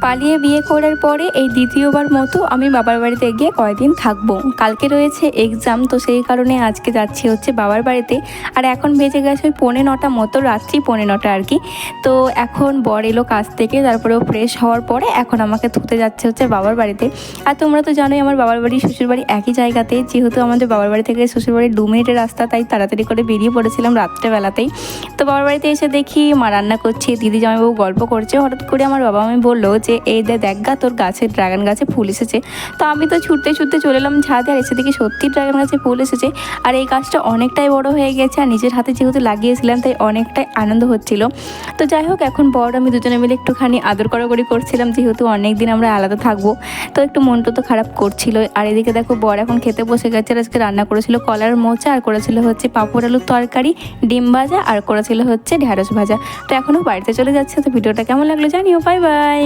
পালিয়ে বিয়ে করার পরে এই দ্বিতীয়বার মতো আমি বাবার বাড়িতে গিয়ে কয়েকদিন থাকবো। কালকে রয়েছে এক্সাম, তো সেই কারণে আজকে যাচ্ছি হচ্ছে বাবার বাড়িতে। আর এখন বেজে গেছে ওই 9:45 মতো, রাত্রি 9:45 আর কি। তো এখন বর এলো কাজ থেকে, তারপরে ও ফ্রেশ হওয়ার পরে এখন আমাকে ধুতে যাচ্ছে হচ্ছে বাবার বাড়িতে। আর তোমরা তো জানোই আমার বাবার বাড়ি শ্বশুরবাড়ি একই জায়গাতে, যেহেতু আমাদের বাবার বাড়ি থেকে শ্বশুরবাড়ির 2 মিনিটের রাস্তা, তাই তাড়াতাড়ি করে বেরিয়ে পড়েছিলাম রাত্রেবেলাতেই। তো বাবার বাড়িতে এসে দেখি মা রান্না করছে, দিদি জামাইবাবু গল্প করছে। হঠাৎ করে আমার বাবা আমি বললো যে এই দেখ গা তোর গাছে ড্রাগন গাছে ফুল এসেছে। তো আমি তো ছুটতে ছুটতে চলে এলাম ছাদে, আর এসে দেখি সত্যি ড্রাগন গাছে ফুল এসেছে। আর এই গাছটা অনেকটাই বড় হয়ে গেছে, আর নিজের হাতে যেহেতু লাগিয়েছিলাম তাই অনেকটাই আনন্দ হচ্ছিল। তো যাই হোক, এখন বড় আমি দুজনে মিলে একটুখানি আদর করাকরি করছিলাম, যেহেতু অনেক দিন আমরা আলাদা থাকবো। তো একটু মনটা তো খারাপ করছিল। আর এদিকে দেখো বর এখন খেতে বসে গেছে। আর আজকে রান্না করেছিল কলার মোচা, আর করেছিল হচ্ছে পাঁপড় আলুর তরকারি, ডিম ভাজা, আর করেছিল হচ্ছে ঢ্যাঁড়স ভাজা। তো এখনও বাড়িতে চলে যাচ্ছে। তো ভিডিওটা কেমন লাগলো জানিও। Bye bye.